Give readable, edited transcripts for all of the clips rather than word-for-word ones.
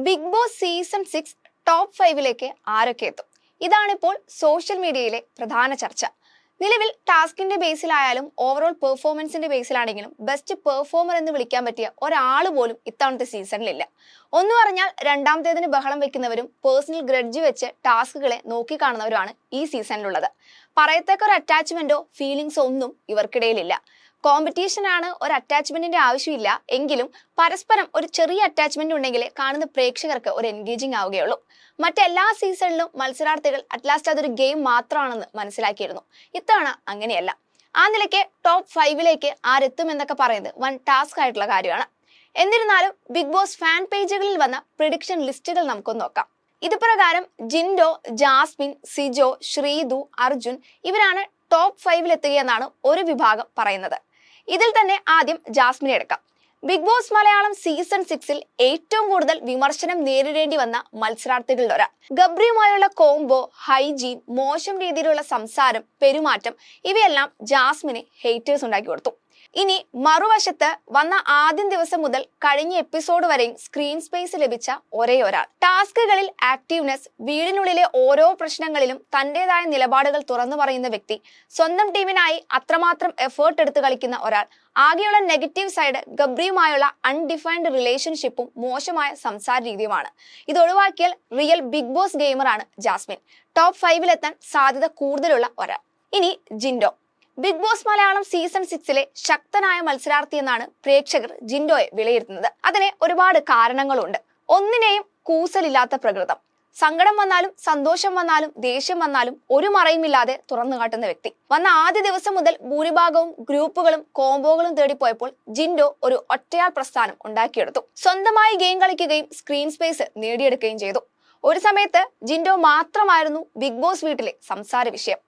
Big boss season 6 top 5ലേക്ക് ആരൊക്കെ എത്തും? ഇതാണിപ്പോൾ social മീഡിയയിലെ പ്രധാന ചർച്ച. നിലവിൽ ടാസ്കിന്റെ ബേസിലായാലും ഓവറോൾ പെർഫോമൻസിന്റെ ബേസിലാണെങ്കിലും ബെസ്റ്റ് പെർഫോമർ എന്ന് വിളിക്കാൻ പറ്റിയ ഒരാൾ പോലും ഇത്തവണത്തെ സീസണിലില്ല. ഒന്ന് പറഞ്ഞാൽ രണ്ടാമത്തേതിന് ബഹളം വെക്കുന്നവരും പേഴ്സണൽ ഗ്രഡ്ജ് വെച്ച് ടാസ്കുകളെ നോക്കിക്കാണുന്നവരുമാണ് ഈ സീസണിലുള്ളത്. പറയത്തക്ക ഒരു അറ്റാച്ച്മെന്റോ ഫീലിംഗ്സോ ഒന്നും ഇവർക്കിടയിലില്ല. കോമ്പറ്റീഷനാണ്, ഒരു അറ്റാച്ച്മെന്റിന്റെ ആവശ്യമില്ല എങ്കിലും പരസ്പരം ഒരു ചെറിയ അറ്റാച്ച്മെന്റ് ഉണ്ടെങ്കിലേ കാണുന്ന പ്രേക്ഷകർക്ക് ഒരു എൻഗേജിങ് ആവുകയുള്ളൂ. മറ്റെല്ലാ സീസണിലും മത്സരാർത്ഥികൾ അറ്റ്ലാസ്റ്റ് അതൊരു ഗെയിം മാത്രമാണെന്ന് മനസ്സിലാക്കിയിരുന്നു. ഇത്തവണ അങ്ങനെയല്ല. ആ നിലയ്ക്ക് ടോപ്പ് 5ലേക്ക് ആരെത്തുമെന്നൊക്കെ പറയുന്നത് വൻ ടാസ്ക് ആയിട്ടുള്ള കാര്യമാണ്. എന്നിരുന്നാലും ബിഗ് ബോസ് ഫാൻ പേജുകളിൽ വന്ന പ്രിഡിക്ഷൻ ലിസ്റ്റുകൾ നമുക്കൊന്ന് നോക്കാം. ഇത് പ്രകാരം ജിൻഡോ, ജാസ്മിൻ, സിജോ, ശ്രീതു, അർജുൻ ഇവരാണ് ടോപ്പ് 5ൽ എത്തുകയെന്നാണ് ഒരു വിഭാഗം പറയുന്നത്. ഇതിൽ തന്നെ ആദ്യം ജാസ്മിനെ എടുക്കാം. ബിഗ് ബോസ് മലയാളം സീസൺ 6ൽ ഏറ്റവും കൂടുതൽ വിമർശനം നേരിടേണ്ടി വന്ന മത്സരാർത്ഥികളിൽ ഒരാൾ. ഗബ്രിയുമായുള്ള കോംബോ, ഹൈജീൻ, മോശം രീതിയിലുള്ള സംസാരം, പെരുമാറ്റം ഇവയെല്ലാം ജാസ്മിന് ഹേറ്റേഴ്സ് ഉണ്ടാക്കി കൊടുത്തു. ഇനി മറുവശത്ത് വന്ന ആദ്യം ദിവസം മുതൽ കഴിഞ്ഞ എപ്പിസോഡ് വരെയും സ്ക്രീൻ സ്പേസ് ലഭിച്ച ഒരേ ഒരാൾ. ടാസ്കുകളിൽ ആക്റ്റീവ്നെസ്, വീടിനുള്ളിലെ ഓരോ പ്രശ്നങ്ങളിലും തന്റേതായ നിലപാടുകൾ തുറന്നു പറയുന്ന വ്യക്തി, സ്വന്തം ടീമിനായി അത്രമാത്രം എഫേർട്ട് എടുത്ത് കളിക്കുന്ന ഒരാൾ. ആകെയുള്ള നെഗറ്റീവ് സൈഡ് ഗബ്രിയുമായുള്ള അൺഡിഫൈൻഡ് റിലേഷൻഷിപ്പും മോശമായ സംസാര രീതിയുമാണ്. ഇത് ഒഴിവാക്കിയാൽ റിയൽ ബിഗ് ബോസ് ഗെയിമറാണ് ജാസ്മിൻ. ടോപ്പ് 5ലെത്താൻ സാധ്യത കൂടുതലുള്ള ഒരാൾ. ഇനി Jinto. Bigg Boss Malayalam season 6ലെ ശക്തനായ മത്സരാർത്ഥി എന്നാണ് പ്രേക്ഷകർ ജിൻഡോയെ വിലയിരുത്തുന്നത്. അതിന് ഒരുപാട് കാരണങ്ങളുണ്ട്. ഒന്നിനെയും കൂസലില്ലാത്ത പ്രകൃതം. സങ്കടം വന്നാലും സന്തോഷം വന്നാലും ദേഷ്യം വന്നാലും ഒരു മറയുമില്ലാതെ തുറന്നു കാട്ടുന്ന വ്യക്തി. വന്ന ആദ്യ ദിവസം മുതൽ ഭൂരിഭാഗവും ഗ്രൂപ്പുകളും കോംബോകളും തേടിപ്പോയപ്പോൾ ജിൻഡോ ഒരു ഒറ്റയാൾ പ്രസ്ഥാനം ഉണ്ടാക്കിയെടുത്തു. സ്വന്തമായി ഗെയിം കളിക്കുകയും സ്ക്രീൻ സ്പേസ് നേടിയെടുക്കുകയും ചെയ്തു. ഒരു സമയത്ത് ജിൻഡോ മാത്രമായിരുന്നു ബിഗ് ബോസ് വീട്ടിലെ സംസാര വിഷയം.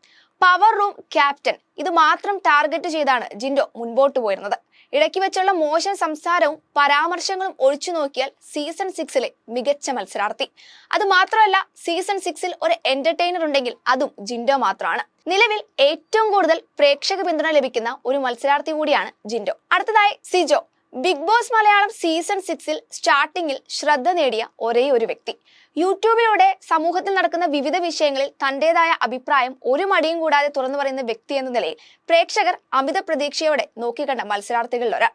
പവർ റൂം ക്യാപ്റ്റൻ ഇത് മാത്രം ടാർഗറ്റ് ചെയ്താണ് ജിൻഡോ മുൻപോട്ട് പോയിരുന്നത്. ഇടയ്ക്ക് വെച്ചുള്ള മോശം സംസാരവും പരാമർശങ്ങളും ഒഴിച്ചു നോക്കിയാൽ സീസൺ 6ലെ മികച്ച മത്സരാർത്ഥി. അത് മാത്രമല്ല, സീസൺ 6ൽ ഒരു എന്റർടൈനർ ഉണ്ടെങ്കിൽ അതും ജിൻഡോ മാത്രമാണ്. നിലവിൽ ഏറ്റവും കൂടുതൽ പ്രേക്ഷക പിന്തുണ ലഭിക്കുന്ന ഒരു മത്സരാർത്ഥി കൂടിയാണ് ജിൻഡോ. അടുത്തതായി Sijo. Bigg Boss Malayalam season 6ൽ സ്റ്റാർട്ടിങ്ങിൽ ശ്രദ്ധ നേടിയ ഒരേ ഒരു വ്യക്തി. യൂട്യൂബിലൂടെ സമൂഹത്തിൽ നടക്കുന്ന വിവിധ വിഷയങ്ങളിൽ തന്റേതായ അഭിപ്രായം ഒരു മടിയും കൂടാതെ തുറന്നു പറയുന്ന വ്യക്തി എന്ന നിലയിൽ പ്രേക്ഷകർ അമിത പ്രതീക്ഷയോടെ നോക്കിക്കണ്ട മത്സരാർത്ഥികളിൽ ഒരാൾ.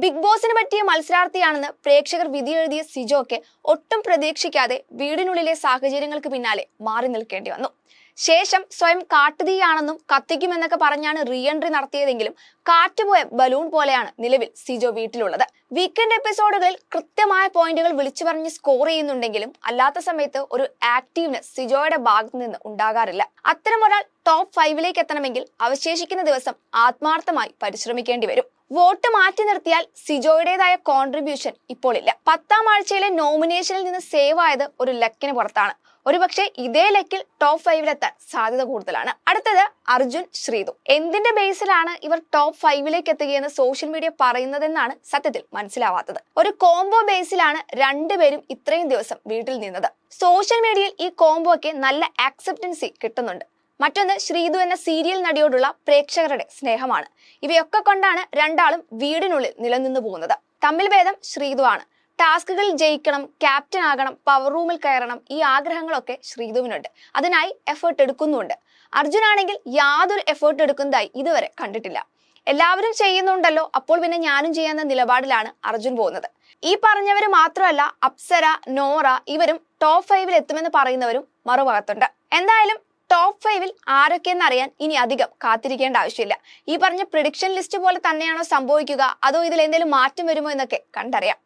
ബിഗ് ബോസിന് പറ്റിയ മത്സരാർത്ഥിയാണെന്ന് പ്രേക്ഷകർ വിധിയെഴുതിയ സിജോയ്ക്ക് ഒട്ടും പ്രതീക്ഷിക്കാതെ വീടിനുള്ളിലെ സാഹചര്യങ്ങൾക്ക് പിന്നാലെ മാറി നിൽക്കേണ്ടി വന്നു. ശേഷം സ്വയം കാട്ടുതീയാണെന്നും കത്തിക്കുമെന്നൊക്കെ പറഞ്ഞാണ് റീ എൻട്രി നടത്തിയതെങ്കിലും കാറ്റുപോയ ബലൂൺ പോലെയാണ് നിലവിൽ സിജോ വീട്ടിലുള്ളത്. വീക്കെൻഡ് എപ്പിസോഡുകളിൽ കൃത്യമായ പോയിന്റുകൾ വിളിച്ചു പറഞ്ഞ് സ്കോർ ചെയ്യുന്നുണ്ടെങ്കിലും അല്ലാത്ത സമയത്ത് ഒരു ആക്റ്റീവ്നെസ് സിജോയുടെ ഭാഗത്ത് നിന്ന് ഉണ്ടാകാറില്ല. അത്തരം ഒരാൾ ടോപ്പ് 5ലേക്ക് എത്തണമെങ്കിൽ അവശേഷിക്കുന്ന ദിവസം ആത്മാർത്ഥമായി പരിശ്രമിക്കേണ്ടി വരും. വോട്ട് മാറ്റി നിർത്തിയാൽ സിജോയുടേതായ കോൺട്രിബ്യൂഷൻ ഇപ്പോൾ ഇല്ല. 10ാം ആഴ്ചയിലെ നോമിനേഷനിൽ നിന്ന് സേവ് ആയത് ഒരു ലക്കിന് പുറത്താണ്. ഒരുപക്ഷെ ഇതേ ലക്കിൽ ടോപ്പ് 5ലെത്താൻ സാധ്യത കൂടുതലാണ്. അടുത്തത് അർജുൻ, ശ്രീതു. എന്തിന്റെ ബേസിലാണ് ഇവർ ടോപ്പ് 5ലേക്ക് എത്തുകയെന്ന് സോഷ്യൽ മീഡിയ പറയുന്നതെന്നാണ് സത്യത്തിൽ മനസ്സിലാവാത്തത്. ഒരു കോംബോ ബേസിലാണ് രണ്ടുപേരും ഇത്രയും ദിവസം വീട്ടിൽ നിന്നത്. സോഷ്യൽ മീഡിയയിൽ ഈ കോംബോയ്ക്ക് നല്ല ആക്സെപ്റ്റൻസി കിട്ടുന്നുണ്ട്. മറ്റൊന്ന് ശ്രീതു എന്ന സീരിയൽ നടിയോടുള്ള പ്രേക്ഷകരുടെ സ്നേഹമാണ്. ഇവയൊക്കെ കൊണ്ടാണ് രണ്ടാളും വീടിനുള്ളിൽ നിലനിന്നു പോകുന്നത്. തമ്മിൽ ഭേദം ശ്രീതു ആണ്. ടാസ്കുകളിൽ ജയിക്കണം, ക്യാപ്റ്റൻ ആകണം, പവർ റൂമിൽ കയറണം, ഈ ആഗ്രഹങ്ങളൊക്കെ ശ്രീതുവിനുണ്ട്. അതിനായി എഫേർട്ട് എടുക്കുന്നുണ്ട്. അർജുനാണെങ്കിൽ യാതൊരു എഫേർട്ട് എടുക്കുന്നതായി ഇതുവരെ കണ്ടിട്ടില്ല. എല്ലാവരും ചെയ്യുന്നുണ്ടല്ലോ, അപ്പോൾ പിന്നെ ഞാനും ചെയ്യാവുന്ന നിലപാടിലാണ് അർജുൻ പോകുന്നത്. ഈ പറഞ്ഞവര് മാത്രമല്ല, അപ്സര, നോറ ഇവരും ടോപ്പ് 5ൽ എത്തുമെന്ന് പറയുന്നവരും മറുഭാഗത്തുണ്ട്. എന്തായാലും ടോപ്പ് 5ൽ ആരൊക്കെയെന്ന് അറിയാൻ ഇനി അധികം കാത്തിരിക്കേണ്ട ആവശ്യമില്ല. ഈ പറഞ്ഞ പ്രിഡിക്ഷൻ ലിസ്റ്റ് പോലെ തന്നെയാണോ സംഭവിക്കുക, അതോ ഇതിൽ എന്തെങ്കിലും മാറ്റം വരുമോ എന്നൊക്കെ കണ്ടറിയാം.